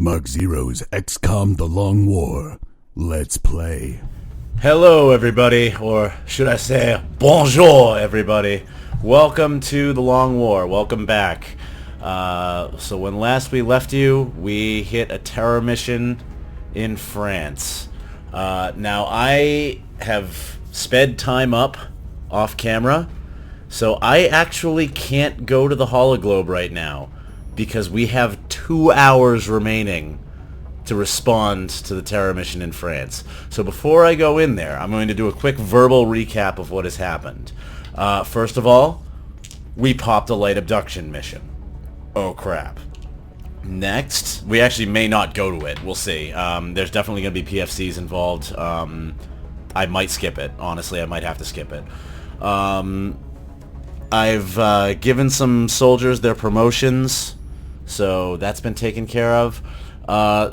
Mark Zero's XCOM The Long War. Let's play. Hello everybody, or should I say bonjour everybody. Welcome to The Long War. Welcome back. So when last we left you, we hit a terror mission in France. Now I have sped time up off camera, so I actually can't go to the Hologlobe right now because we have 2 hours remaining to respond to the terror mission in France. So before I go in there, I'm going to do a quick verbal recap of what has happened. First of all, we popped a light abduction mission. Oh crap. Next, we actually may not go to it. We'll see. There's definitely going to be PFCs involved. I might skip it. Honestly, I might have to skip it. I've given some soldiers their promotions, so that's been taken care of.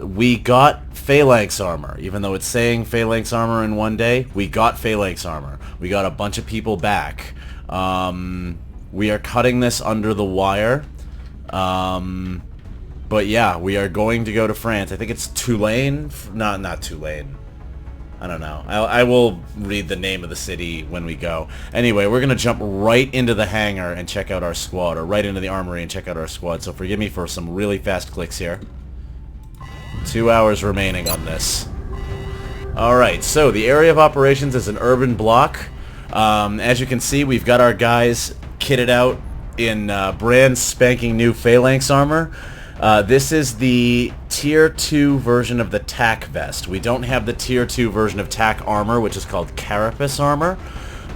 We got phalanx armor. Even though it's saying phalanx armor in one day, we got phalanx armor. We got a bunch of people back. We are cutting this under the wire. But yeah, we are going to go to France. I think it's Toulouse. Not Toulouse. I don't know. I will read the name of the city when we go. Anyway, we're going to jump right into the hangar and check out our squad, or right into the armory and check out our squad. So forgive me for some really fast clicks here. 2 hours remaining on this. Alright, so the area of operations is an urban block. As you can see, we've got our guys kitted out in brand spanking new phalanx armor. This is the Tier 2 version of the TAC vest. We don't have the Tier 2 version of TAC armor, which is called Carapace armor,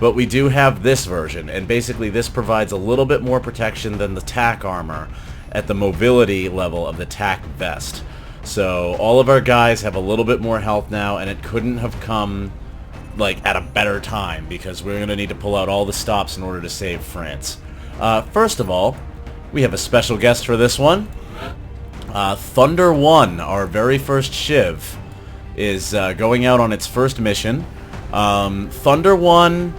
but we do have this version, and basically this provides a little bit more protection than the TAC armor at the mobility level of the TAC vest. So all of our guys have a little bit more health now, and it couldn't have come like at a better time, because we're going to need to pull out all the stops in order to save France. First of all, we have a special guest for this one. Thunder 1, our very first Shiv, is going out on its first mission. Thunder 1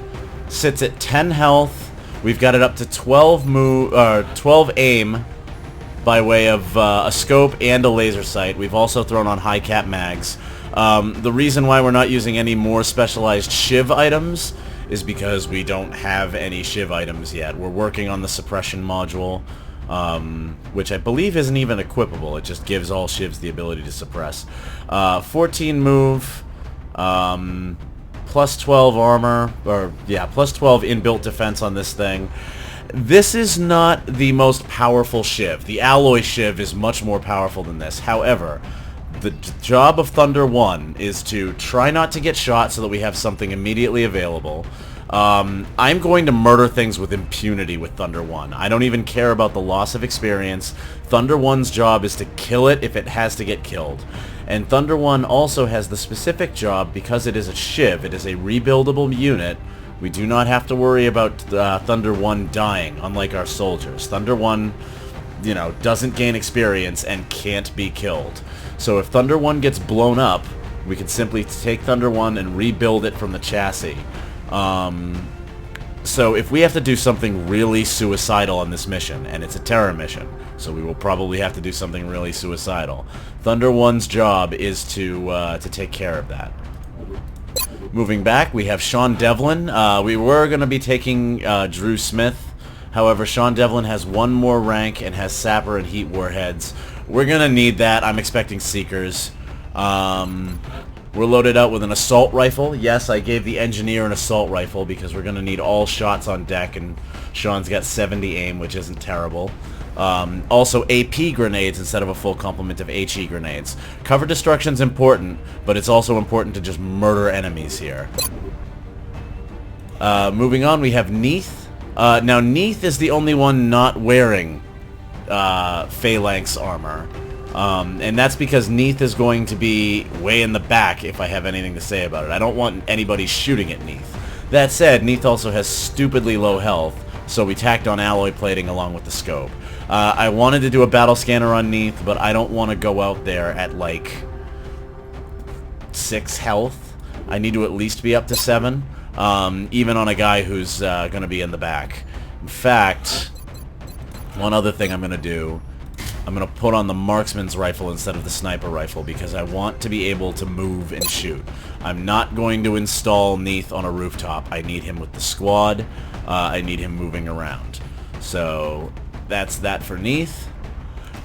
sits at 10 health. We've got it up to 12 aim by way of a scope and a laser sight. We've also thrown on high cap mags. The reason why we're not using any more specialized Shiv items is because we don't have any Shiv items yet. We're working on the suppression module, which I believe isn't even equipable. It just gives all Shivs the ability to suppress. 14 move, plus 12 armor, or yeah, plus 12 inbuilt defense on this thing. This is not the most powerful Shiv. The alloy Shiv is much more powerful than this. However, the job of Thunder 1 is to try not to get shot so that we have something immediately available. I'm going to murder things with impunity with Thunder 1. I don't even care about the loss of experience. Thunder 1's job is to kill it if it has to get killed. And Thunder 1 also has the specific job, because it is a Shiv, it is a rebuildable unit. We do not have to worry about Thunder 1 dying, unlike our soldiers. Thunder 1, you know, doesn't gain experience and can't be killed. So if Thunder 1 gets blown up, we can simply take Thunder 1 and rebuild it from the chassis. So if we have to do something really suicidal on this mission, and it's a terror mission, so we will probably have to do something really suicidal, Thunder 1's job is to take care of that. Moving back, we have Sean Devlin. We were going to be taking Drew Smith. However, Sean Devlin has one more rank and has Sapper and Heat Warheads. We're going to need that. I'm expecting Seekers. We're loaded out with an assault rifle. Yes, I gave the engineer an assault rifle because we're going to need all shots on deck, and Sean's got 70 aim, which isn't terrible. Also AP grenades instead of a full complement of HE grenades. Cover destruction's important, but it's also important to just murder enemies here. Moving on, we have Neath. Now Neath is the only one not wearing phalanx armor. And that's because Neath is going to be way in the back if I have anything to say about it. I don't want anybody shooting at Neath. That said, Neath also has stupidly low health, so we tacked on alloy plating along with the scope. I wanted to do a battle scanner on Neath, but I don't want to go out there at like 6 health. I need to at least be up to 7, even on a guy who's going to be in the back. In fact, one other thing I'm going to do I'm going to put on the marksman's rifle instead of the sniper rifle because I want to be able to move and shoot. I'm not going to install Neath on a rooftop. I need him with the squad. I need him moving around. So that's that for Neath.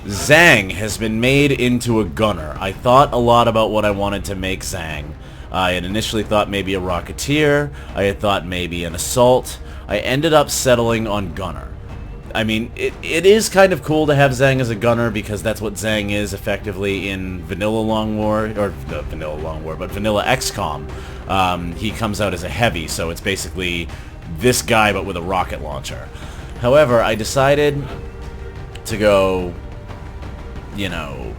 Zhang has been made into a gunner. I thought a lot about what I wanted to make Zhang. I had initially thought maybe a Rocketeer. I had thought maybe an Assault. I ended up settling on gunner. I mean, it is kind of cool to have Zhang as a gunner because that's what Zhang is effectively in Vanilla Long War, or Vanilla Long War, but Vanilla XCOM. He comes out as a heavy, so it's basically this guy but with a rocket launcher. However, I decided to go, you know,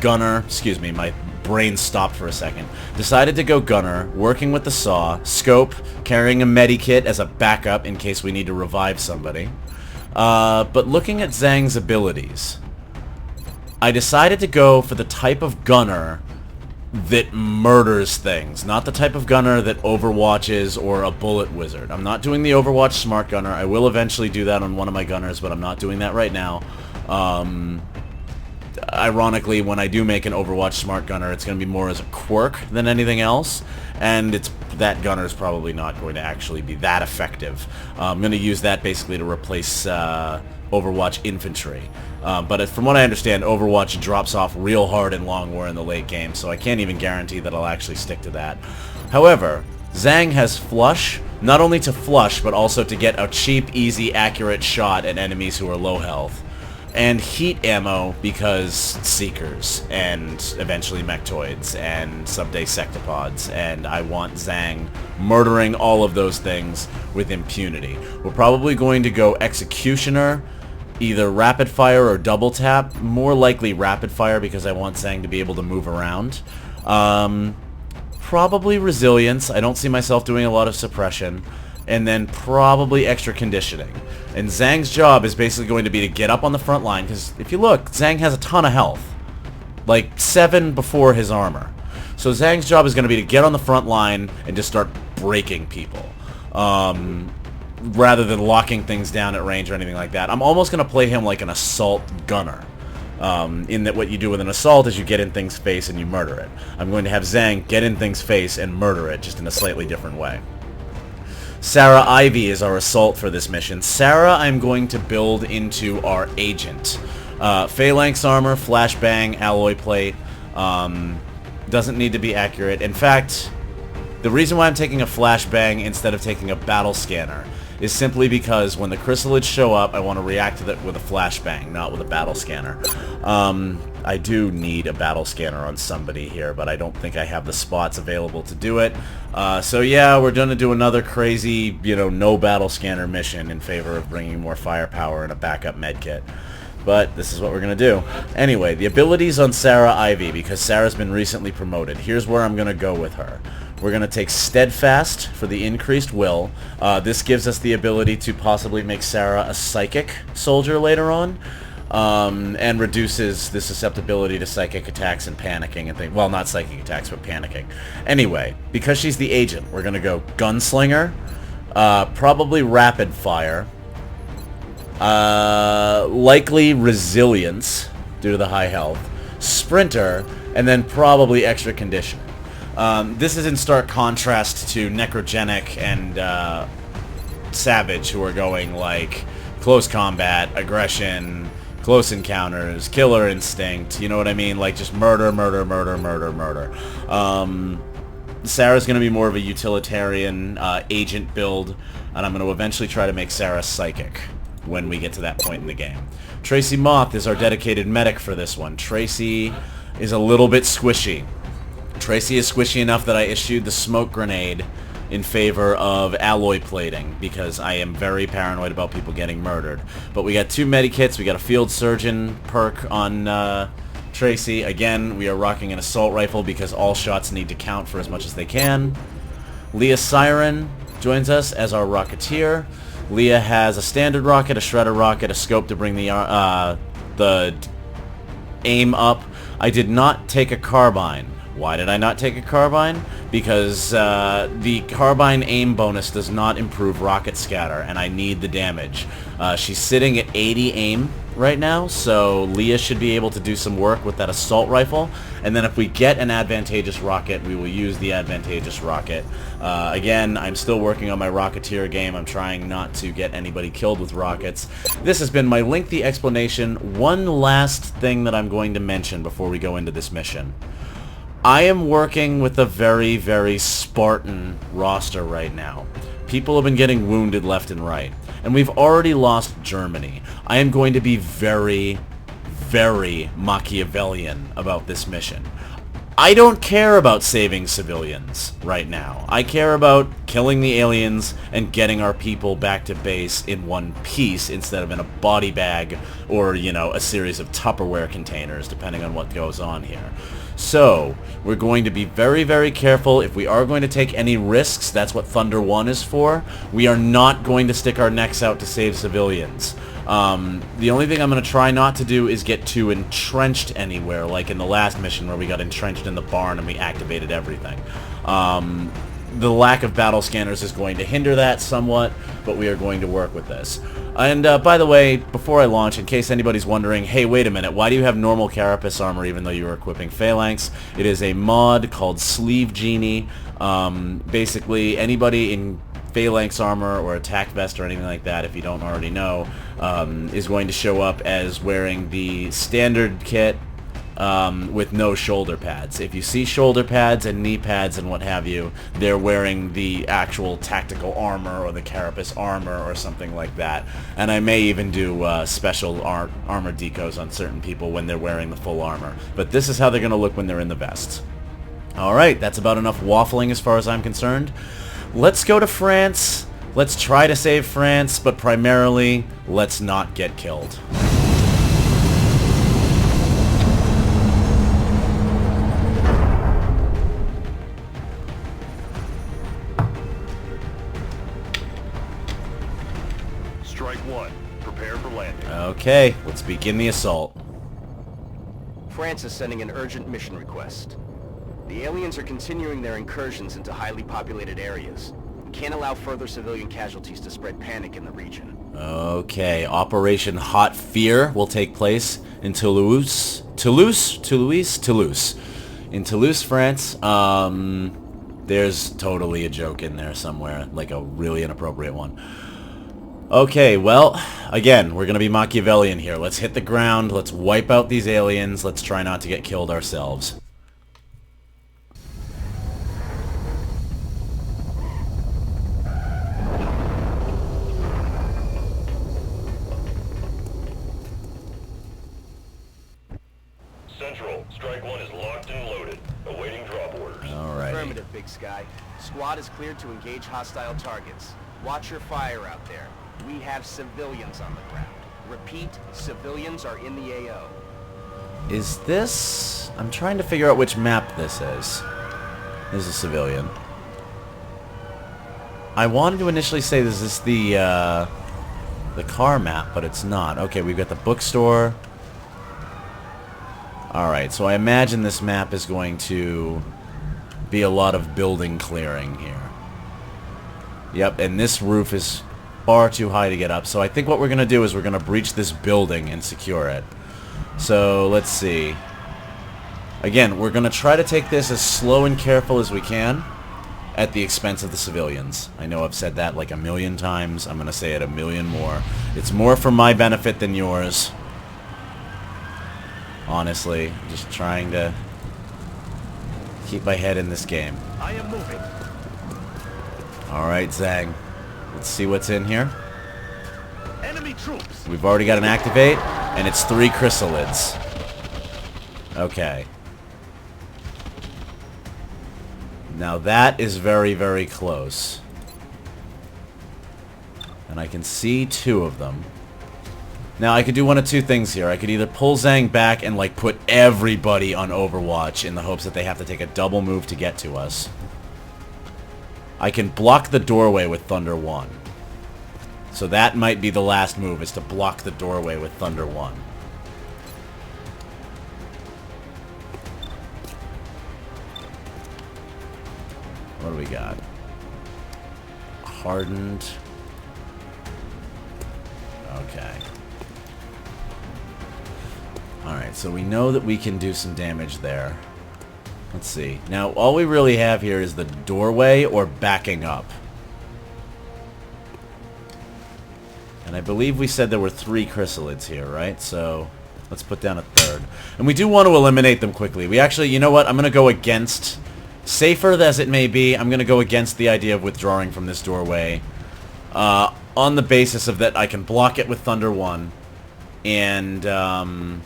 gunner. Excuse me, my brain stopped for a second. Decided to go gunner, working with the saw, scope, carrying a medikit as a backup in case we need to revive somebody. But looking at Zhang's abilities, I decided to go for the type of gunner that murders things, not the type of gunner that overwatches or a bullet wizard. I'm not doing the Overwatch smart gunner. I will eventually do that on one of my gunners, but I'm not doing that right now. Ironically, when I do make an Overwatch smart gunner, it's going to be more as a quirk than anything else, and that gunner is probably not going to actually be that effective. I'm going to use that basically to replace Overwatch infantry. But from what I understand, Overwatch drops off real hard in Long War in the late game, so I can't even guarantee that I'll actually stick to that. However, Zhang has flush, not only to flush, but also to get a cheap, easy, accurate shot at enemies who are low health. And heat ammo because Seekers, and eventually Mechtoids, and someday Sectopods, and I want Zhang murdering all of those things with impunity. We're probably going to go Executioner, either Rapid Fire or Double Tap, more likely Rapid Fire because I want Zhang to be able to move around. Probably Resilience, I don't see myself doing a lot of suppression. And then probably extra conditioning. And Zhang's job is basically going to be to get up on the front line, because if you look, Zhang has a ton of health. Like 7 before his armor. So Zhang's job is going to be to get on the front line and just start breaking people. Rather than locking things down at range or anything like that. I'm almost going to play him like an assault gunner. In that what you do with an assault is you get in things face and you murder it. I'm going to have Zhang get in things face and murder it, just in a slightly different way. Sarah Ivy is our assault for this mission. Sarah I'm going to build into our agent. Phalanx armor, flashbang, alloy plate. Doesn't need to be accurate. In fact, the reason why I'm taking a flashbang instead of taking a battle scanner is simply because when the chrysalids show up, I want to react to that with a flashbang, not with a battle scanner. I do need a battle scanner on somebody here, but I don't think I have the spots available to do it. So yeah, we're going to do another crazy, no battle scanner mission in favor of bringing more firepower and a backup medkit. But this is what we're going to do. Anyway, the abilities on Sarah Ivy, because Sarah's been recently promoted. Here's where I'm going to go with her. We're going to take Steadfast for the increased will. This gives us the ability to possibly make Sarah a psychic soldier later on. And reduces the susceptibility to psychic attacks and panicking and things. Well, not psychic attacks, but panicking. Anyway, because she's the agent, we're going to go Gunslinger, probably Rapid Fire, likely Resilience, due to the high health, Sprinter, and then probably Extra Conditioning. This is in stark contrast to Necrogenic and Savage, who are going like Close Combat, Aggression, Close Encounters, Killer Instinct, you know what I mean? Like just murder, murder, murder, murder, murder. Sarah's going to be more of a utilitarian agent build, and I'm going to eventually try to make Sarah psychic when we get to that point in the game. Tracy Moth is our dedicated medic for this one. Tracy is a little bit squishy. Tracy is squishy enough that I issued the smoke grenade in favor of alloy plating because I am very paranoid about people getting murdered. But we got 2 medikits, we got a field surgeon perk on Tracy. Again, we are rocking an assault rifle because all shots need to count for as much as they can. Leah Siren joins us as our Rocketeer. Leah has a standard rocket, a shredder rocket, a scope to bring the aim up. I did not take a carbine. Why did I not take a carbine? Because the carbine aim bonus does not improve rocket scatter, and I need the damage. She's sitting at 80 aim, right now, so Leah should be able to do some work with that assault rifle. And then if we get an advantageous rocket, we will use the advantageous rocket. Again, I'm still working on my Rocketeer game. I'm trying not to get anybody killed with rockets. This has been my lengthy explanation. One last thing that I'm going to mention before we go into this mission. I am working with a very, very Spartan roster right now. People have been getting wounded left and right. And we've already lost Germany. I am going to be very, very Machiavellian about this mission. I don't care about saving civilians right now. I care about killing the aliens and getting our people back to base in one piece instead of in a body bag or, you know, a series of Tupperware containers, depending on what goes on here. So, we're going to be very, very careful. If we are going to take any risks, that's what Thunder 1 is for. We are not going to stick our necks out to save civilians. The only thing I'm going to try not to do is get too entrenched anywhere, like in the last mission where we got entrenched in the barn and we activated everything. The lack of battle scanners is going to hinder that somewhat, but we are going to work with this. And by the way, before I launch, in case anybody's wondering, hey, wait a minute, why do you have normal carapace armor even though you were equipping phalanx? It is a mod called Sleeve Genie. Basically, anybody in phalanx armor or attack vest or anything like that, if you don't already know, is going to show up as wearing the standard kit with no shoulder pads. If you see shoulder pads and knee pads and what have you, they're wearing the actual tactical armor or the carapace armor or something like that. And I may even do special armor decos on certain people when they're wearing the full armor. But this is how they're going to look when they're in the vests. Alright, that's about enough waffling as far as I'm concerned. Let's go to France. Let's try to save France, but primarily, let's not get killed. Strike one. Prepare for landing. Okay, let's begin the assault. France is sending an urgent mission request. The aliens are continuing their incursions into highly populated areas. We can't allow further civilian casualties to spread panic in the region. Okay, Operation Hot Fear will take place in Toulouse. Toulouse. In Toulouse, France. There's totally a joke in there somewhere, like a really inappropriate one. Okay, well, again, we're gonna be Machiavellian here. Let's hit the ground, let's wipe out these aliens, let's try not to get killed ourselves. Central, Strike one is locked and loaded. Awaiting drop orders. Alrighty. Affirmative, Big Sky. Squad is cleared to engage hostile targets. Watch your fire out there. We have civilians on the ground. Repeat, civilians are in the AO. Is this... I'm trying to figure out which map this is. This is a civilian. I wanted to initially say this is the car map, but it's not. Okay, we've got the bookstore. Alright, so I imagine this map is going to be a lot of building clearing here. Yep, and this roof is far too high to get up, so I think what we're going to do is we're going to breach this building and secure it. So, let's see. Again, we're going to try to take this as slow and careful as we can at the expense of the civilians. I know I've said that like a million times. I'm going to say it a million more. It's more for my benefit than yours. Honestly, just trying to keep my head in this game. I am moving. Alright, Zhang. Let's see what's in here. Enemy troops. We've already got an activate, and it's 3 chrysalids. Okay. Now that is very, very close. And I can see 2 of them. Now, I could do one of 2 things here. I could either pull Zhang back and, like, put everybody on Overwatch in the hopes that they have to take a double move to get to us. I can block the doorway with Thunder 1. So that might be the last move, is to block the doorway with Thunder 1. What do we got? Hardened. Okay. Alright, so we know that we can do some damage there. Let's see. Now, all we really have here is the doorway or backing up. And I believe we said there were 3 chrysalids here, right? So, let's put down a third. And we do want to eliminate them quickly. We actually, you know what? I'm going to go against, safer as it may be, I'm going to go against the idea of withdrawing from this doorway. On the basis of that I can block it with Thunder 1. And,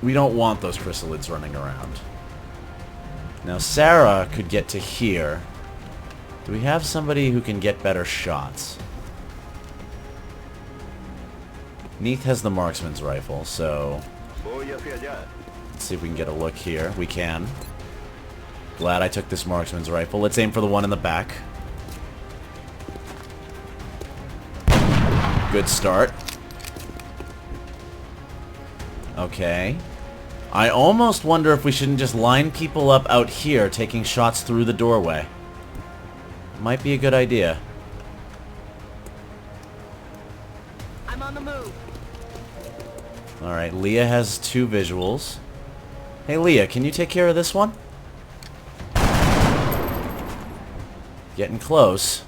we don't want those chrysalids running around. Now, Sarah could get to here. Do we have somebody who can get better shots? Neath has the marksman's rifle, so... let's see if we can get a look here. We can. Glad I took this marksman's rifle. Let's aim for the one in the back. Good start. Okay. I almost wonder if we shouldn't just line people up out here, taking shots through the doorway. Might be a good idea. I'm on the move. Alright, Leah has 2 visuals. Hey Leah, can you take care of this one? Getting close.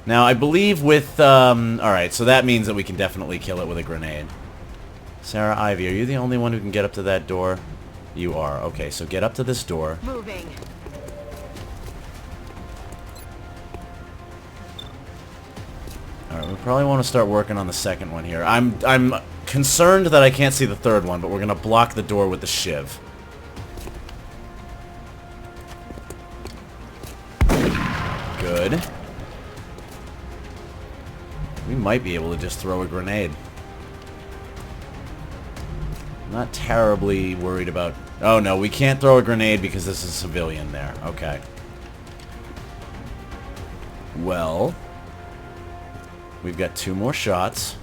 Now, I believe with, alright, so that means that we can definitely kill it with a grenade. Sarah Ivy, are you the only one who can get up to that door? You are. Okay, so get up to this door. Moving. Alright, we probably want to start working on the second one here. I'm concerned that I can't see the third one, but we're going to block the door with the shiv. Good. We might be able to just throw a grenade. Not terribly worried about... oh no, we can't throw a grenade because there's a civilian there. Okay. Well... we've got 2 more shots.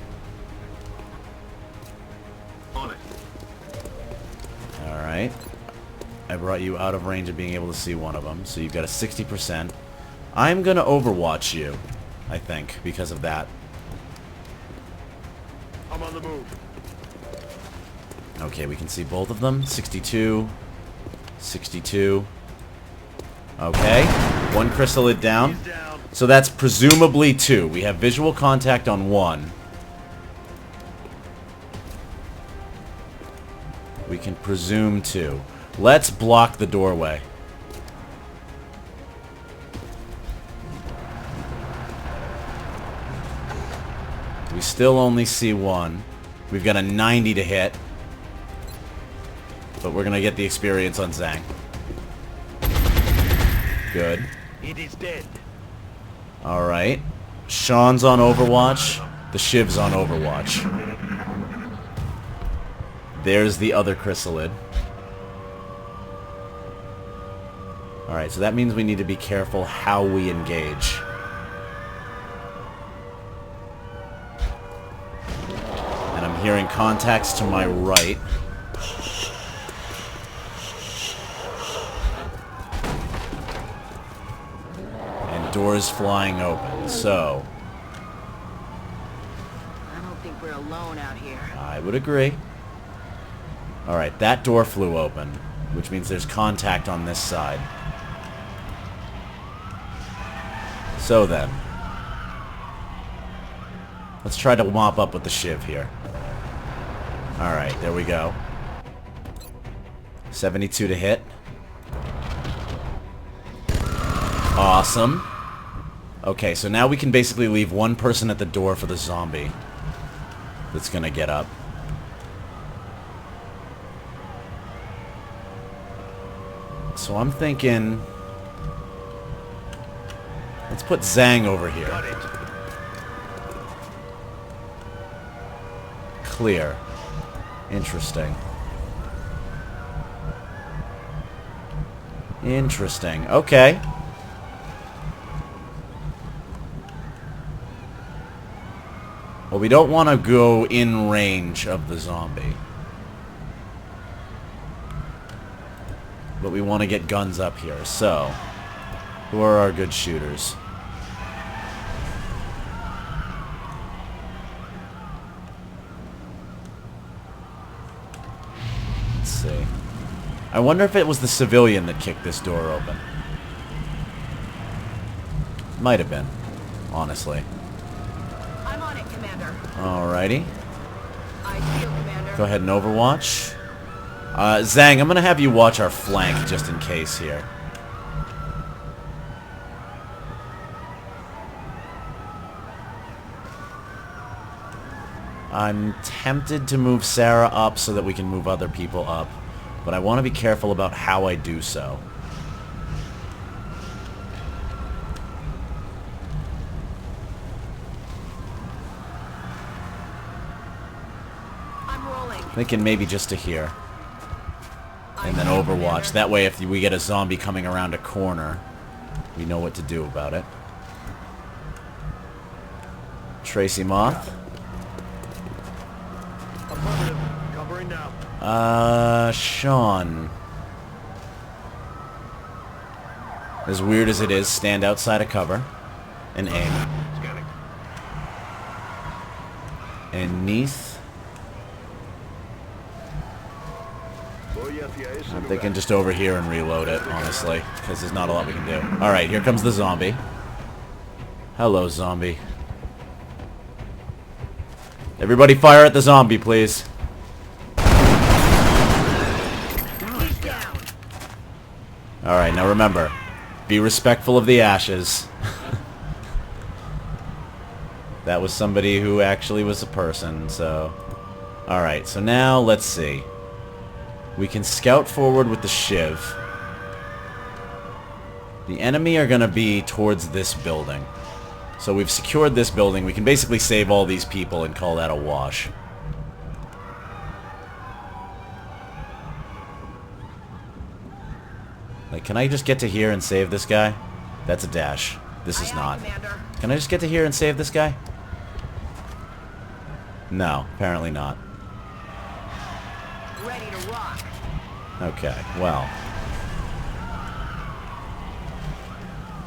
On it. Alright. I brought you out of range of being able to see one of them, so you've got a 60%. I'm gonna overwatch you, I think, because of that. I'm on the move. Okay, we can see both of them. 62. 62. Okay. 1 chrysalid down. He's down. So that's presumably 2. We have visual contact on 1. We can presume 2. Let's block the doorway. We still only see 1. We've got a 90 to hit. But we're going to get the experience on Zhang. Good. It is dead. Alright. Sean's on Overwatch. The Shiv's on Overwatch. There's the other chrysalid. Alright, so that means we need to be careful how we engage. And I'm hearing contacts to my right. Doors flying open, so... I don't think we're alone out here. I would agree. Alright, that door flew open, which means there's contact on this side. So then... let's try to mop up with the shiv here. Alright, there we go. 72 to hit. Awesome. Okay, so now we can basically leave 1 person at the door for the zombie that's gonna get up. So I'm thinking... let's put Zhang over here. Got it. Clear. Interesting. Interesting. Okay. Well, we don't want to go in range of the zombie. But we want to get guns up here, so... who are our good shooters? I wonder if it was the civilian that kicked this door open. Might have been, honestly. I'm on it, Commander. Alrighty. I feel, Commander. Go ahead and overwatch. Zhang, I'm going to have you watch our flank just in case here. I'm tempted to move Sarah up so that we can move other people up, but I want to be careful about how I do so. I'm rolling. Thinking maybe just to here. And then overwatch. That way if we get a zombie coming around a corner, we know what to do about it. Tracy Moth. Affirmative. Covering now. Sean. As weird as it is, stand outside of cover and aim. Scanning. And Neath. I'm thinking just over here and reload it, honestly, because there's not a lot we can do. Alright, here comes the zombie. Hello, zombie. Everybody fire at the zombie, please. He's down. Alright, now remember, be respectful of the ashes. That was somebody who actually was a person, so... Alright, so now let's see. We can scout forward with the Shiv. The enemy are going to be towards this building. So we've secured this building. We can basically save all these people and call that a wash. Like, can I just get to here and save this guy? That's a dash. This is not. Commander. Can I just get to here and save this guy? No, apparently not. Ready to rock. Okay, well.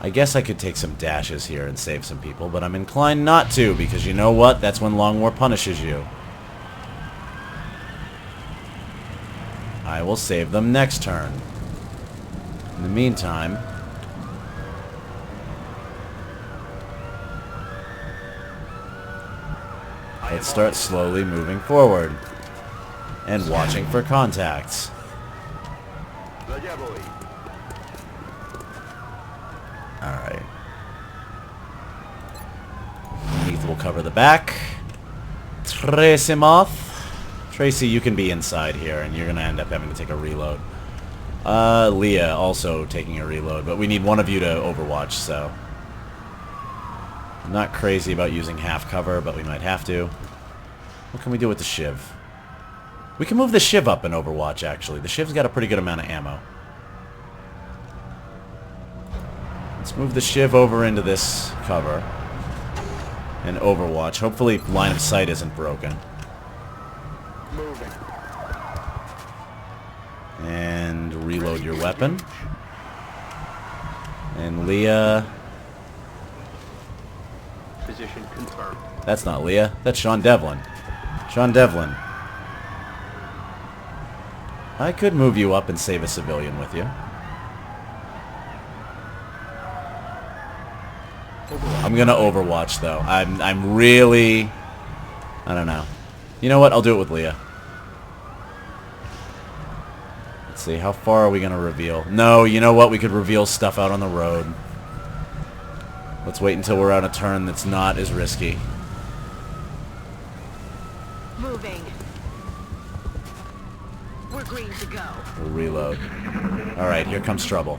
I guess I could take some dashes here and save some people, but I'm inclined not to, because you know what? That's when Long War punishes you. I will save them next turn. In the meantime... let's start slowly moving forward. And watching for contacts. Alright. Neath will cover the back. Tracy Moth. Tracy, you can be inside here, and you're going to end up having to take a reload. Leah also taking a reload, but we need one of you to overwatch, so... I'm not crazy about using half cover, but we might have to. What can we do with the Shiv? We can move the Shiv up in Overwatch, actually. The Shiv's got a pretty good amount of ammo. Let's move the Shiv over into this cover. And Overwatch. Hopefully line of sight isn't broken. Moving. And reload your weapon. And Leah... Position confirmed. That's not Leah. That's Sean Devlin. Sean Devlin. I could move you up and save a civilian with you. I'm gonna Overwatch though. I'm really... I don't know. You know what? I'll do it with Leah. Let's see. How far are we gonna reveal? No, you know what? We could reveal stuff out on the road. Let's wait until we're on a turn that's not as risky. Moving. We're green to go. We'll reload. Alright, here comes trouble.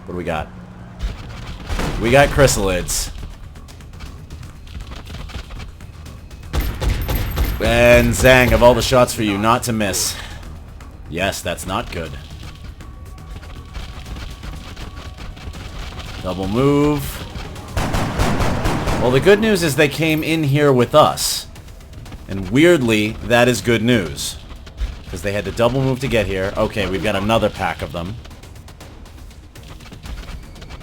What do we got? We got chrysalids. And Zhang, of all the shots for you, not to miss. Yes, that's not good. Double move. Well, the good news is they came in here with us. And weirdly, that is good news. Because they had to double move to get here. Okay, we've got another pack of them.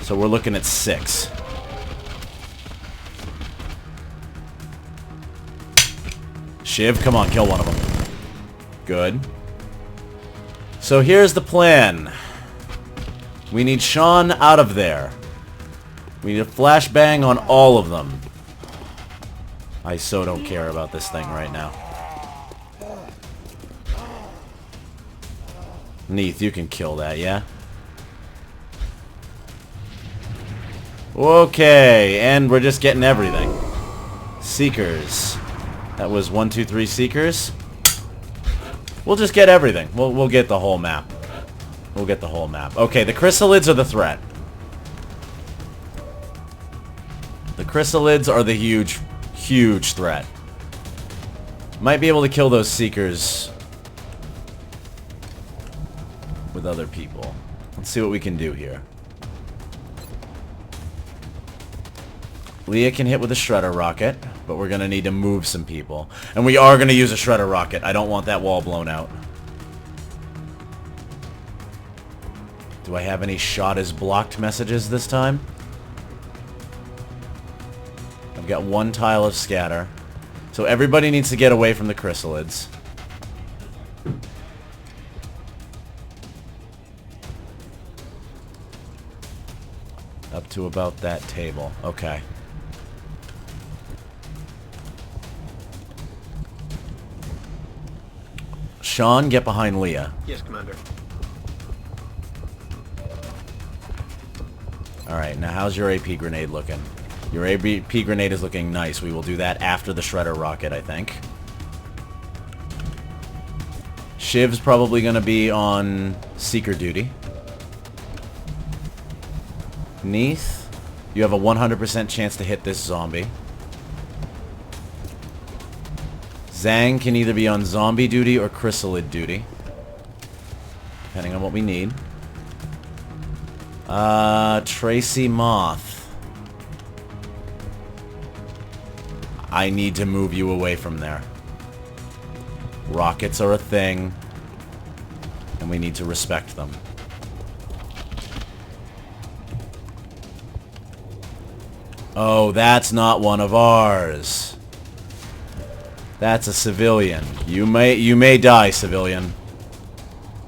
So we're looking at 6. Shiv, come on, kill one of them. Good. So here's the plan. We need Sean out of there. We need a flashbang on all of them. I so don't care about this thing right now. Neath, you can kill that, yeah? Okay, and we're just getting everything. Seekers. That was 1, 2, 3 Seekers. We'll just get everything. We'll get the whole map. We'll get the whole map. Okay, the chrysalids are the threat. The chrysalids are the huge, huge threat. Might be able to kill those Seekers with other people. Let's see what we can do here. Leah can hit with a shredder rocket, but we're going to need to move some people. And we are going to use a shredder rocket. I don't want that wall blown out. Do I have any shot is blocked messages this time? I've got 1 tile of scatter. So everybody needs to get away from the chrysalids. Up to about that table. Okay. Sean, get behind Leah. Yes, Commander. Alright, now how's your AP grenade looking? Your AP grenade is looking nice. We will do that after the shredder rocket, I think. Shiv's probably going to be on Seeker duty. Neath, you have a 100% chance to hit this zombie. Zhang can either be on zombie duty or chrysalid duty, depending on what we need. Tracy Moth. I need to move you away from there. Rockets are a thing, and we need to respect them. Oh, that's not one of ours. That's a civilian. You may die, civilian.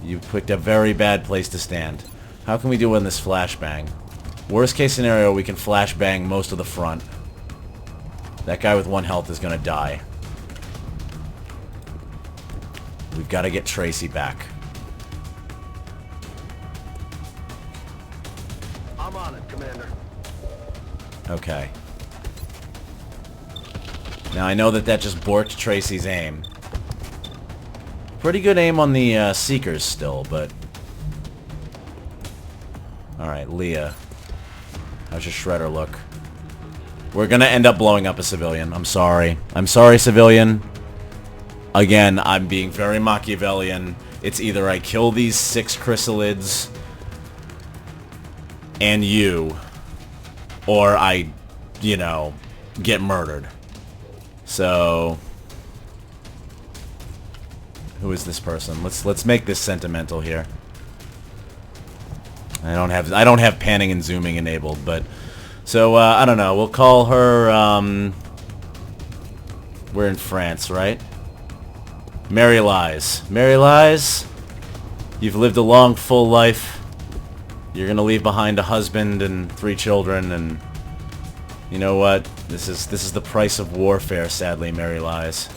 You picked a very bad place to stand. How can we do in this flashbang? Worst case scenario, we can flashbang most of the front. That guy with 1 health is gonna die. We've got to get Tracy back. I'm on it, Commander. Okay. Now I know that just borked Tracy's aim. Pretty good aim on the Seekers still, but... Alright, Leah. How's your shredder look? We're gonna end up blowing up a civilian. I'm sorry. I'm sorry, civilian. Again, I'm being very Machiavellian. It's either I kill these 6 chrysalids and you, or I, you know, get murdered. So, who is this person? Let's make this sentimental here. I don't have panning and zooming enabled, but so I don't know. We'll call her. We're in France, right? Mary Lies. Mary Lies. You've lived a long, full life. You're gonna leave behind a husband and 3 children, and you know what? This is the price of warfare, sadly, Mary Lies.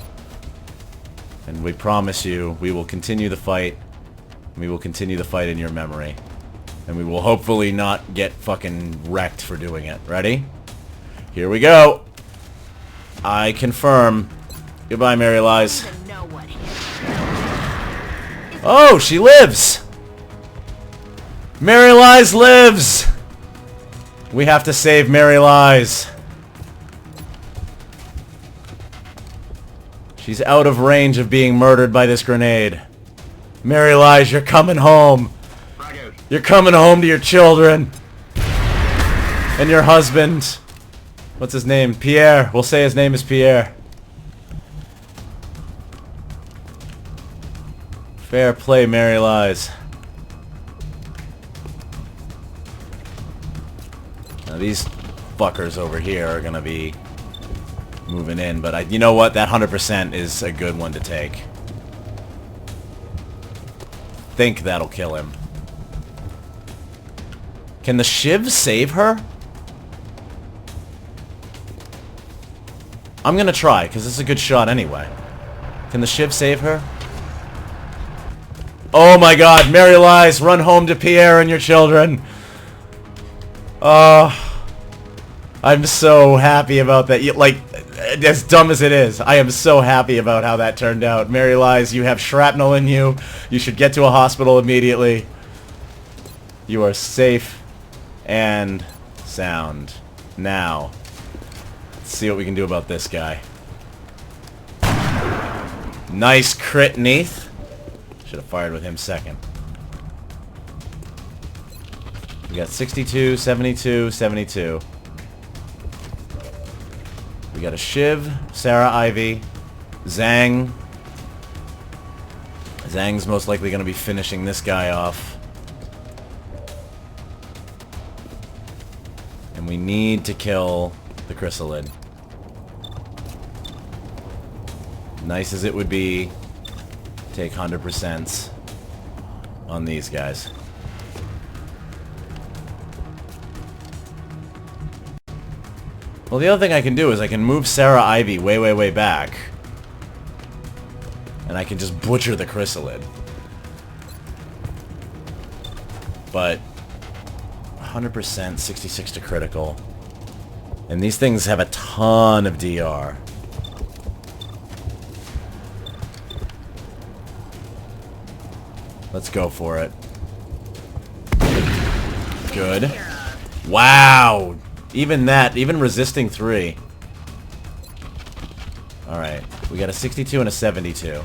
And we promise you, we will continue the fight. We will continue the fight in your memory. And we will hopefully not get fucking wrecked for doing it. Ready? Here we go! I confirm. Goodbye, Mary Lies. Oh, she lives! Mary Lies lives! We have to save Mary Lies. She's out of range of being murdered by this grenade. Mary Lies, you're coming home. You're coming home to your children. And your husband. What's his name? Pierre. We'll say his name is Pierre. Fair play, Mary Lies. Now these fuckers over here are gonna be moving in, but you know what? That 100% is a good one to take. think that'll kill him. Can the Shiv save her? I'm gonna try, because this is a good shot anyway. Can the Shiv save her? Oh my god, Mary Lies, run home to Pierre and your children. I'm so happy about that. Like, as dumb as it is, I am so happy about how that turned out. Mary Lies, you have shrapnel in you. You should get to a hospital immediately. You are safe and sound. Now, let's see what we can do about this guy. Nice crit, Neath. Should have fired with him second. We got 62, 72, 72. We got a Shiv, Sarah Ivy, Zhang. Zhang's most likely going to be finishing this guy off. And we need to kill the chrysalid. Nice as it would be, take 100% on these guys. Well, the other thing I can do is I can move Sarah Ivy way, way, way back. And I can just butcher the chrysalid. But 100%, 66 to critical. And these things have a ton of DR. Let's go for it. Good. Wow! Even that, even resisting 3. Alright, we got a 62 and a 72.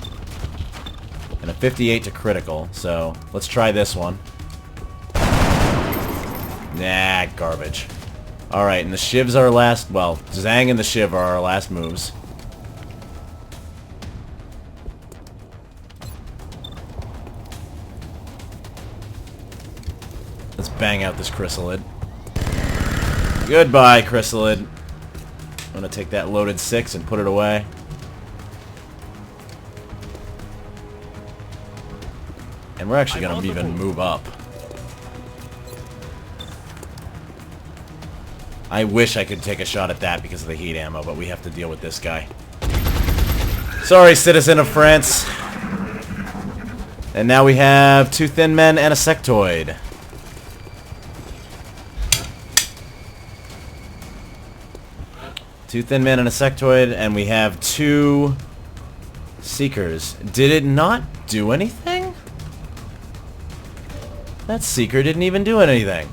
And a 58 to critical, so let's try this one. Nah, garbage. Alright, and the Shiv's our last, well, Zhang and the Shiv are our last moves. Let's bang out this chrysalid. Goodbye, chrysalid. I'm gonna take that loaded 6 and put it away. And we're actually gonna even move up. I wish I could take a shot at that because of the heat ammo, but we have to deal with this guy. Sorry, citizen of France. And now we have 2 thin men and a sectoid. Two thin men and a sectoid, and we have 2 seekers. Did it not do anything? That seeker didn't even do anything.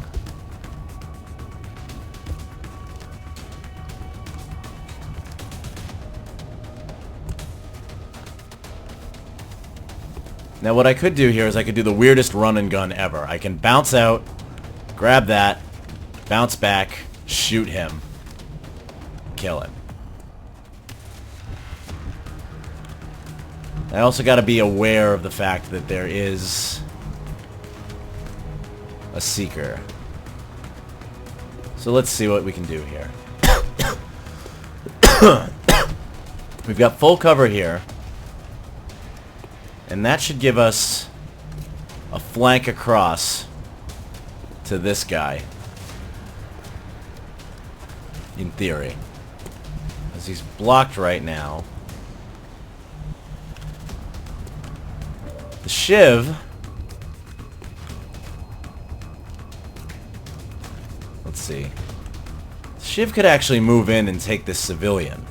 Now what I could do here is I could do the weirdest run and gun ever. I can bounce out, grab that, bounce back, shoot him. Kill him. I also got to be aware of the fact that there is a seeker. So let's see what we can do here. We've got full cover here. And that should give us a flank across to this guy. In theory. As he's blocked right now. The Shiv. Let's see. The Shiv could actually move in and take this civilian.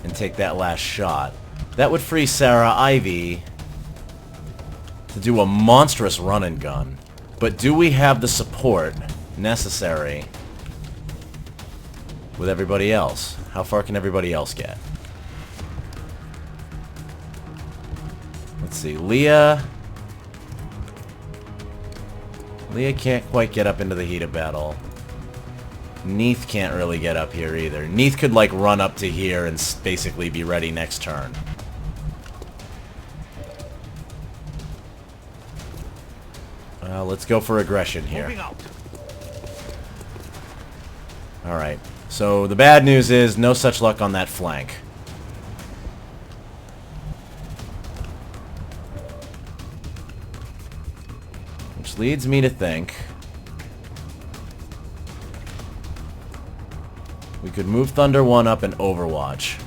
And take that last shot. That would free Sarah Ivy to do a monstrous run and gun. But do we have the support necessary with everybody else? How far can everybody else get? Let's see. Leah can't quite get up into the heat of battle. Neath can't really get up here either. Neath could like run up to here and basically be ready next turn. Let's go for aggression here. Alright. So the bad news is no such luck on that flank. Which leads me to think we could move Thunder 1 up and Overwatch.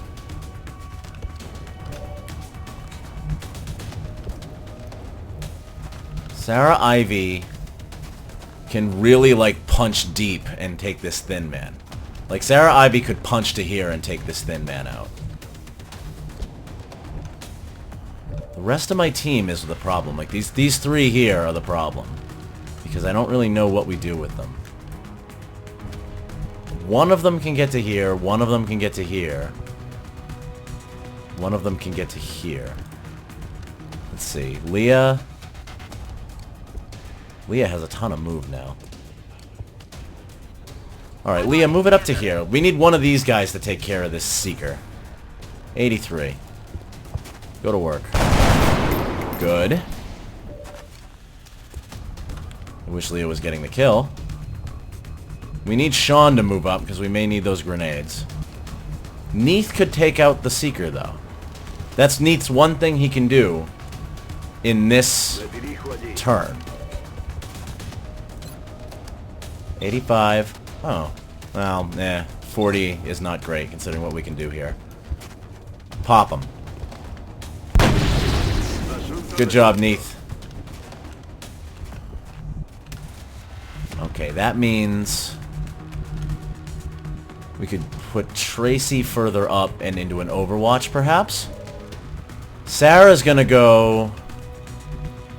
Sarah Ivy can really, like, punch deep and take this Thin Man. Like, Sarah Ivy could punch to here and take this Thin Man out. The rest of my team is the problem. Like, these three here are the problem. Because I don't really know what we do with them. One of them can get to here. One of them can get to here. One of them can get to here. Let's see. Leah has a ton of move now. Alright, Leah, move it up to here. We need one of these guys to take care of this Seeker. 83. Go to work. Good. I wish Leah was getting the kill. We need Sean to move up, because we may need those grenades. Neath could take out the Seeker, though. That's Neath's one thing he can do in this turn. 85. Oh. Well, 40 is not great, considering what we can do here. Pop him. Good job, Neath. Okay, that means we could put Tracy further up and into an Overwatch, perhaps? Sarah's gonna go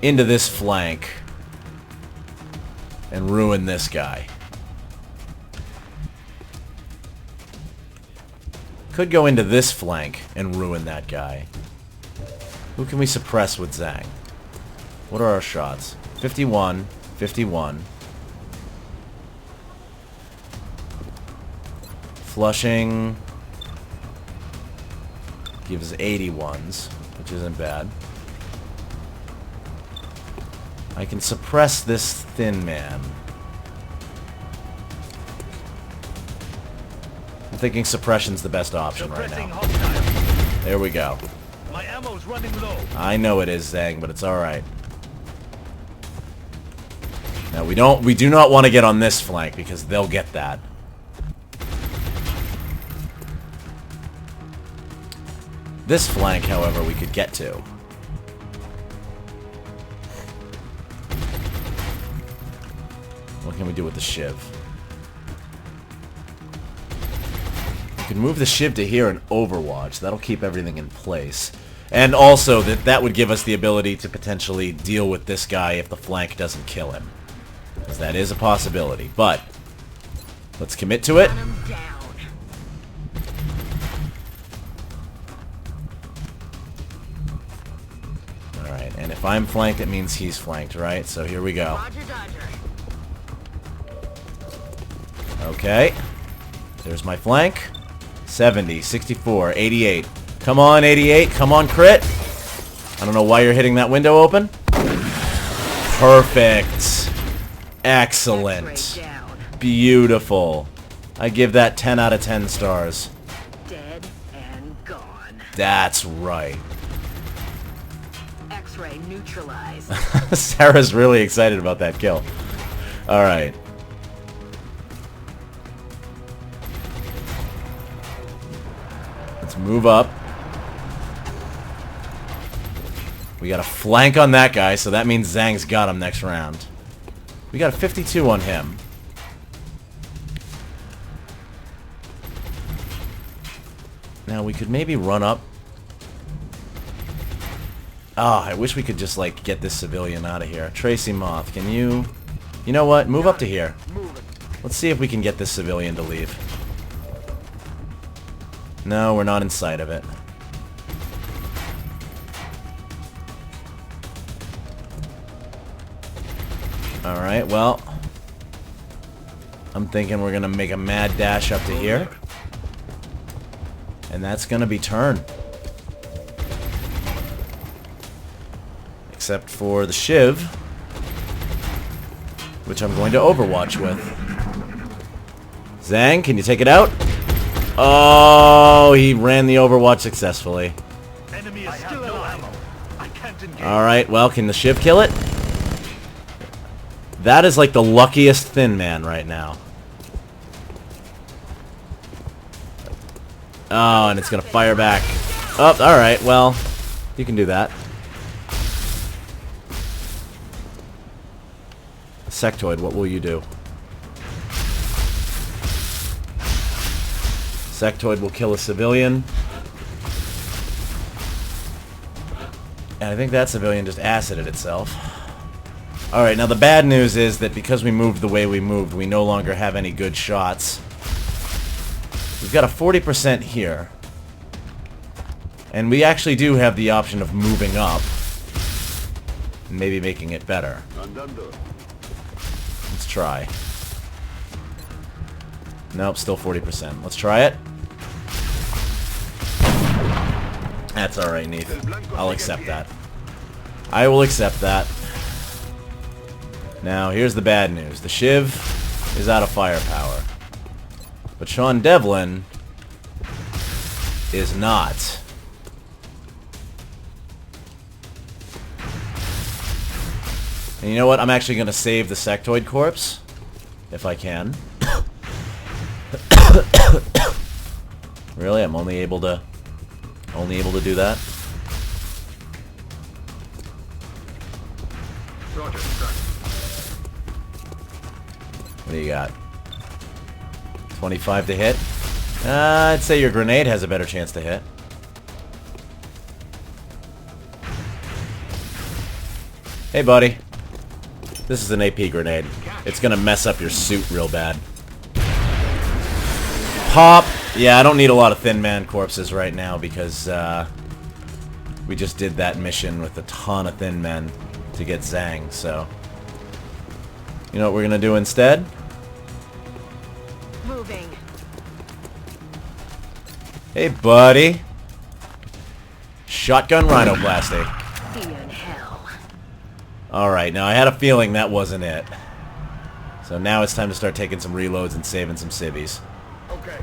into this flank and ruin this guy. Could go into this flank and ruin that guy. Who can we suppress with Zhang? What are our shots? 51, 51. Flushing gives 81s, which isn't bad. I can suppress this Thin Man. I'm thinking suppression's the best option right now. There we go. My ammo's running low. I know it is, Zhang, but it's alright. Now we do not want to get on this flank because they'll get that. This flank, however, we could get to. What can we do with the Shiv? We can move the Shiv to here and Overwatch. That'll keep everything in place. And also, that would give us the ability to potentially deal with this guy if the flank doesn't kill him. Because that is a possibility. But, let's commit to it. Alright, and if I'm flanked, it means he's flanked, right? So here we go. Okay. There's my flank. 70, 64, 88. Come on, 88. Come on, crit. I don't know why you're hitting that window open. Perfect. Excellent. Beautiful. I give that 10 out of 10 stars. Dead and gone. That's right. X-ray neutralized. Sarah's really excited about that kill. Alright. Let's move up. We got a flank on that guy, so that means Zhang's got him next round. We got a 52 on him. Now we could maybe run up. Oh, I wish we could just, like, get this civilian out of here. Tracy Moth, can you... You know what? Move up to here. Let's see if we can get this civilian to leave. No, we're not in sight of it. Alright, well... I'm thinking we're gonna make a mad dash up to here. And that's gonna be turn. Except for the Shiv, which I'm going to Overwatch with. Zhang, can you take it out? Oh, he ran the Overwatch successfully. Enemy is still alive. I can't engage. Alright, well, can the Shiv kill it? That is like the luckiest Thin Man right now. Oh, and it's gonna fire back. Oh, alright, well, you can do that. Sectoid, what will you do? Sectoid will kill a civilian. And I think that civilian just acided itself. Alright, now the bad news is that because we moved the way we moved, we no longer have any good shots. We've got a 40% here. And we actually do have the option of moving up. And maybe making it better. Let's try. Nope, still 40%. Let's try it. That's alright, Neith. I'll accept that. I will accept that. Now, here's the bad news. The Shiv is out of firepower. But Sean Devlin is not. And you know what? I'm actually going to save the sectoid corpse. If I can. Really? I'm only able to do that? Roger. What do you got? 25 to hit? I'd say your grenade has a better chance to hit. Hey, buddy. This is an AP grenade. It's gonna mess up your suit real bad. Pop! Yeah, I don't need a lot of Thin Man corpses right now because we just did that mission with a ton of Thin Men to get Zhang, so... You know what we're gonna do instead? Moving. Hey, buddy. Shotgun rhinoplasty. See you in hell. Alright, now I had a feeling that wasn't it. So now it's time to start taking some reloads and saving some civvies. Okay.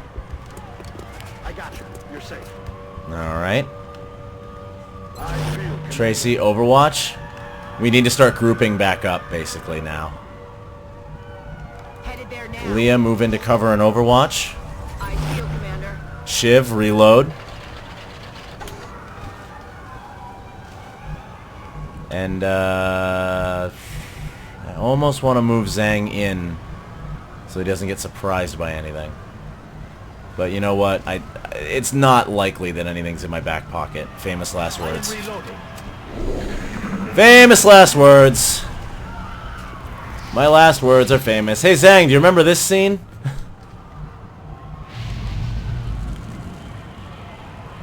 I got you. You're safe. Alright. I feel Tracy, Overwatch. We need to start grouping back up, basically, now. Headed there now. Leah, move into cover and Overwatch. I feel, Commander. Shiv, reload. And, I almost want to move Zhang in so he doesn't get surprised by anything. But you know what? It's not likely that anything's in my back pocket. Famous last words. reloading. Famous last words. My last words are famous. Hey, Zhang, do you remember this scene?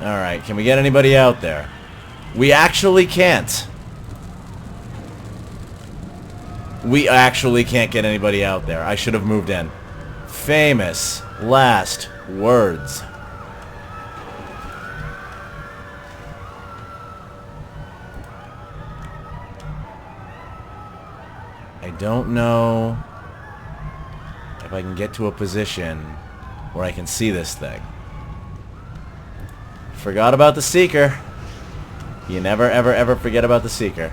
Alright, can we get anybody out there? We actually can't. We actually can't get anybody out there. I should have moved in. Famous last words. I don't know if I can get to a position where I can see this thing. Forgot about the Seeker. You never, ever, ever forget about the Seeker.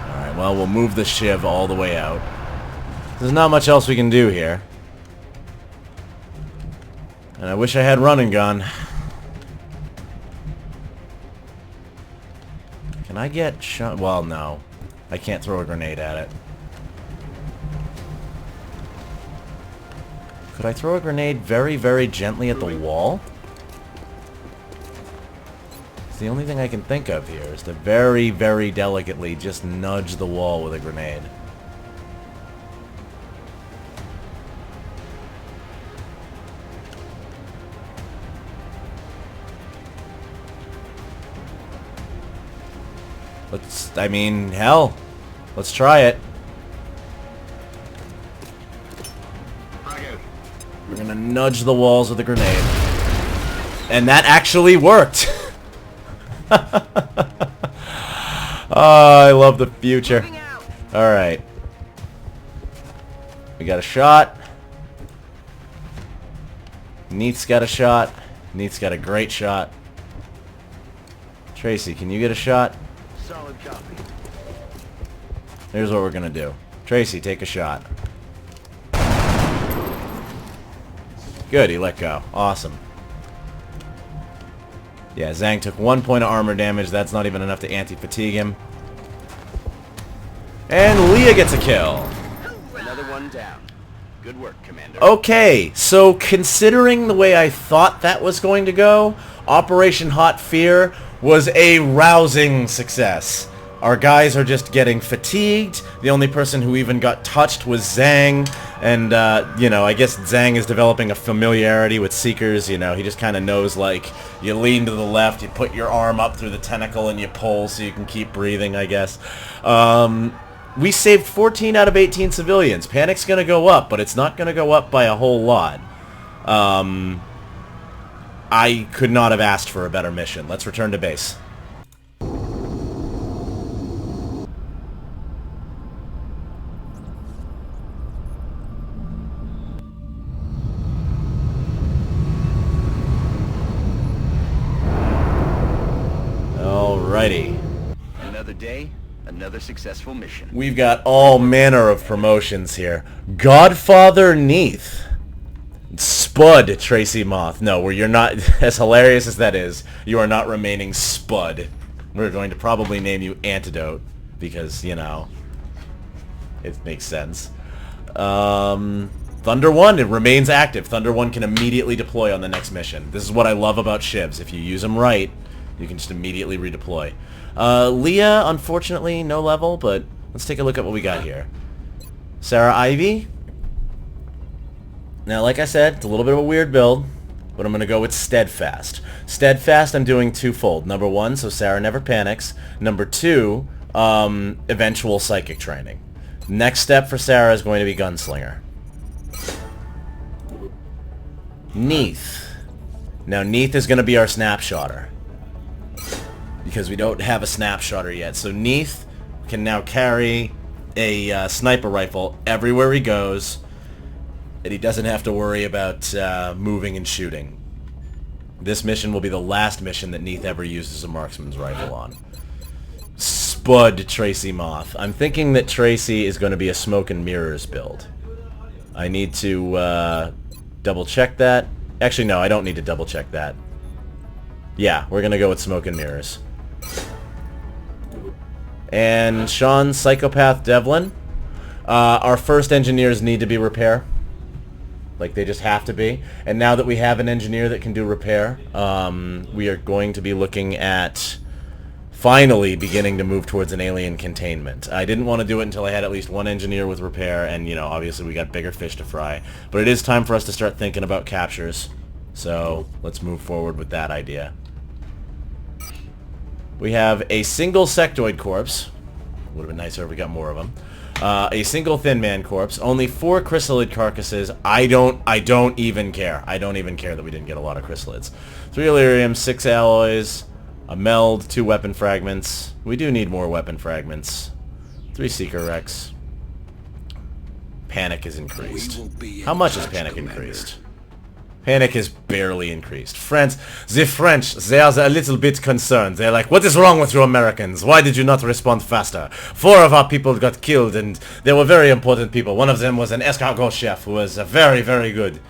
Alright, well, we'll move the Shiv all the way out. There's not much else we can do here. And I wish I had run and gun. Can I get shot? Well, no. I can't throw a grenade at it. Could I throw a grenade very, very gently at the wall? It's the only thing I can think of here is to very, very delicately just nudge the wall with a grenade. I mean, hell. Let's try it. We're gonna nudge the walls with a grenade. And that actually worked! Oh, I love the future. Moving out. Alright. We got a shot. Neith's got a shot. Neith's got a great shot. Tracy, can you get a shot? Solid copy. Here's what we're gonna do. Tracy, take a shot. Good, he let go. Awesome. Yeah, Zhang took 1 point of armor damage. That's not even enough to anti-fatigue him. And Leah gets a kill. Another one down. Good work, Commander. Okay, so considering the way I thought that was going to go, Operation Hot Fear was a rousing success. Our guys are just getting fatigued. The only person who even got touched was Zhang. And, you know, I guess Zhang is developing a familiarity with Seekers. You know, he just kind of knows, like, you lean to the left, you put your arm up through the tentacle, and you pull so you can keep breathing, I guess. We saved 14 out of 18 civilians. Panic's going to go up, but it's not going to go up by a whole lot. I could not have asked for a better mission. Let's return to base. Alrighty. Another day, another successful mission. We've got all manner of promotions here. Godfather Neath. Spud Tracy Moth. No, where you're not, as hilarious as that is, you are not remaining Spud. We're going to probably name you Antidote, because, you know, it makes sense. Thunder 1, it remains active. Thunder 1 can immediately deploy on the next mission. This is what I love about shivs. If you use them right, you can just immediately redeploy. Leah, unfortunately, no level, but let's take a look at what we got here. Sarah Ivy. Now, like I said, it's a little bit of a weird build, but I'm going to go with Steadfast. Steadfast, I'm doing twofold. Number 1, so Sarah never panics. Number 2, eventual psychic training. Next step for Sarah is going to be Gunslinger. Neath. Now, Neath is going to be our snapshotter, because we don't have a snapshotter yet. So Neath can now carry a sniper rifle everywhere he goes, and he doesn't have to worry about moving and shooting. This mission will be the last mission that Neath ever uses a marksman's rifle on. Spud Tracy Moth. I'm thinking that Tracy is going to be a smoke and mirrors build. I need to double check that. Actually, no, I don't need to double check that. Yeah, we're going to go with smoke and mirrors. And Sean Psychopath Devlin. Our first engineers need to be repair. Like, they just have to be. And now that we have an engineer that can do repair, we are going to be looking at finally beginning to move towards an alien containment. I didn't want to do it until I had at least one engineer with repair, and, you know, obviously we got bigger fish to fry. But it is time for us to start thinking about captures. So, let's move forward with that idea. We have a single sectoid corpse. Would have been nicer if we got more of them. A single Thin Man corpse. Only 4 chrysalid carcasses. I don't even care. I don't even care that we didn't get a lot of chrysalids. 3 Illyrium, 6 alloys, a meld, 2 weapon fragments. We do need more weapon fragments. 3 Seeker Wrecks. Panic is increased. How much is Panic increased? Panic is barely increased. The French, they are a little bit concerned. They're like, what is wrong with you Americans? Why did you not respond faster? 4 of our people got killed, and they were very important people. One of them was an escargot chef who was very, very good.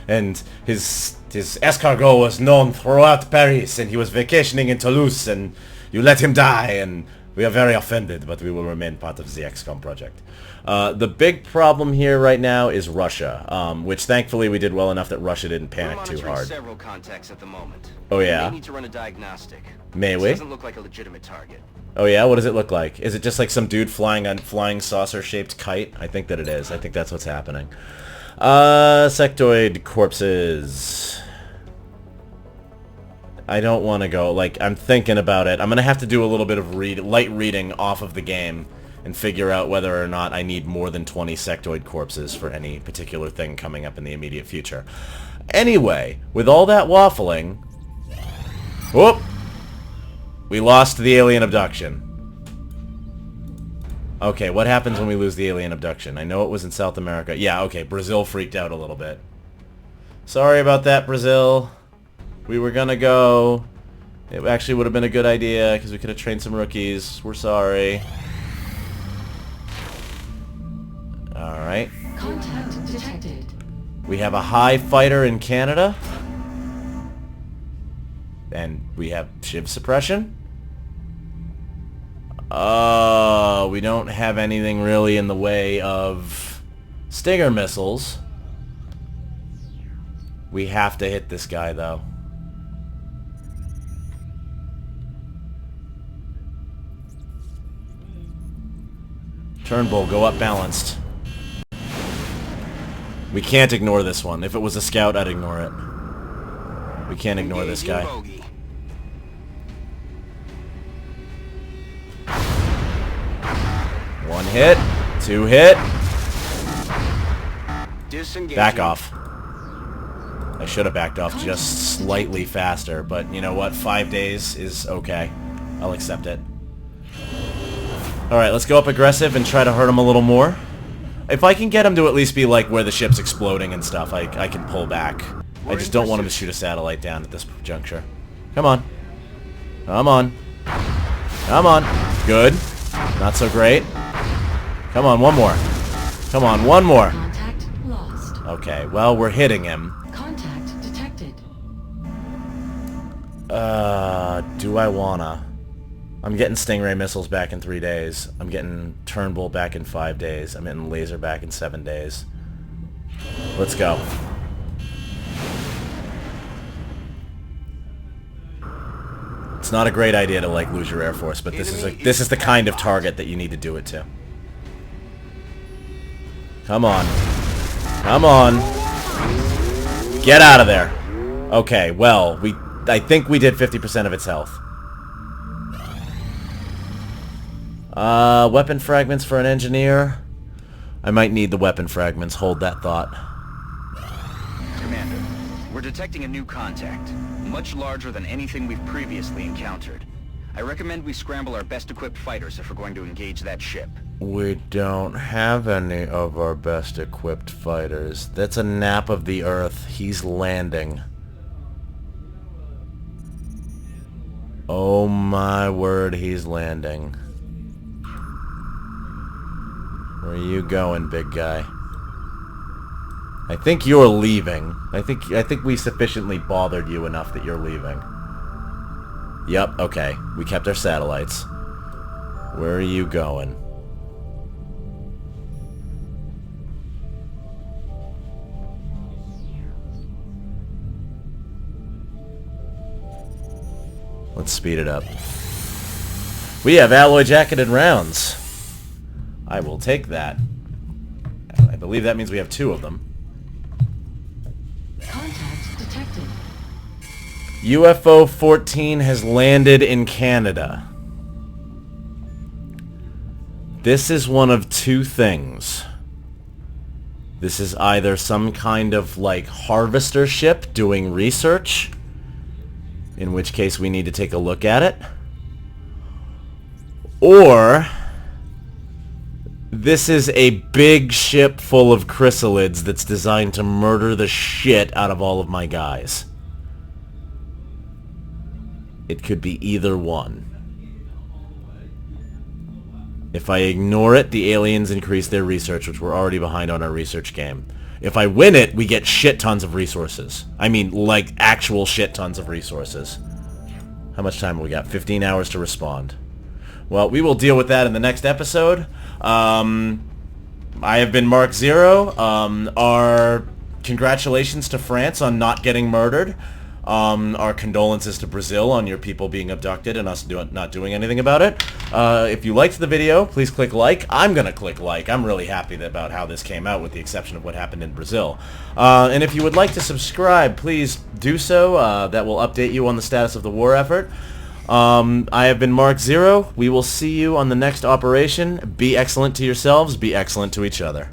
And his escargot was known throughout Paris, and he was vacationing in Toulouse, and you let him die, and we are very offended, but we will remain part of the XCOM project. The big problem here right now is Russia, which thankfully we did well enough that Russia didn't panic too hard. Several contacts at the moment. Oh yeah? We may need to run a diagnostic. May we? This doesn't look like a legitimate target. Oh yeah? What does it look like? Is it just like some dude flying a flying saucer-shaped kite? I think that it is. I think that's what's happening. Sectoid corpses. I don't want to go, like, I'm thinking about it. I'm going to have to do a little bit of light reading off of the game and figure out whether or not I need more than 20 sectoid corpses for any particular thing coming up in the immediate future. Anyway, with all that waffling... Whoop! We lost the alien abduction. Okay, what happens when we lose the alien abduction? I know it was in South America. Yeah, okay, Brazil freaked out a little bit. Sorry about that, Brazil. We were gonna go It actually would have been a good idea, because we could have trained some rookies. We're sorry. Alright. Contact detected. We have a high fighter in Canada. And we have shiv suppression. We don't have anything really in the way of Stinger missiles. We have to hit this guy, though. Turnbull, go up balanced. We can't ignore this one. If it was a scout, I'd ignore it. We can't ignore this guy. One hit. Two hit. Back off. I should have backed off just slightly faster, but you know what? 5 days is okay. I'll accept it. Alright, let's go up aggressive and try to hurt him a little more. If I can get him to at least be like where the ship's exploding and stuff, I can pull back. I just don't want him to shoot a satellite down at this juncture. Come on. Come on. Come on. Good. Not so great. Come on, one more. Come on, one more. Contact lost. Okay, well, we're hitting him. Contact detected. Do I wanna? I'm getting Stingray missiles back in 3 days. I'm getting Turnbull back in 5 days. I'm getting Laser back in 7 days. Let's go. It's not a great idea to like lose your Air Force, but this is the kind of target that you need to do it to. Come on. Come on. Get out of there. Okay, well, I think we did 50% of its health. Weapon fragments for an engineer. I might need the weapon fragments. Hold that thought. Commander, we're detecting a new contact, much larger than anything we've previously encountered. I recommend we scramble our best-equipped fighters if we're going to engage that ship. We don't have any of our best-equipped fighters. That's a nap of the Earth. He's landing. Oh my word, he's landing. Where are you going, big guy? I think you're leaving. I think we sufficiently bothered you enough that you're leaving. Yep, okay. We kept our satellites. Where are you going? Let's speed it up. We have alloy jacketed rounds. I will take that. I believe that means we have 2 of them. Contact detected. UFO 14 has landed in Canada. This is one of 2 things. This is either some kind of like harvester ship doing research, in which case we need to take a look at it, or this is a big ship full of chrysalids that's designed to murder the shit out of all of my guys. It could be either one. If I ignore it, the aliens increase their research, which we're already behind on our research game. If I win it, we get shit tons of resources. I mean, like, actual shit tons of resources. How much time have we got? 15 hours to respond. Well, we will deal with that in the next episode. I have been Mark Zero. Our congratulations to France on not getting murdered. Our condolences to Brazil on your people being abducted and us not doing anything about it. If you liked the video, please click like. I'm going to click like. I'm really happy about how this came out, with the exception of what happened in Brazil. And if you would like to subscribe, please do so. That will update you on the status of the war effort. I have been Mark Zero. We will see you on the next operation. Be excellent to yourselves. Be excellent to each other.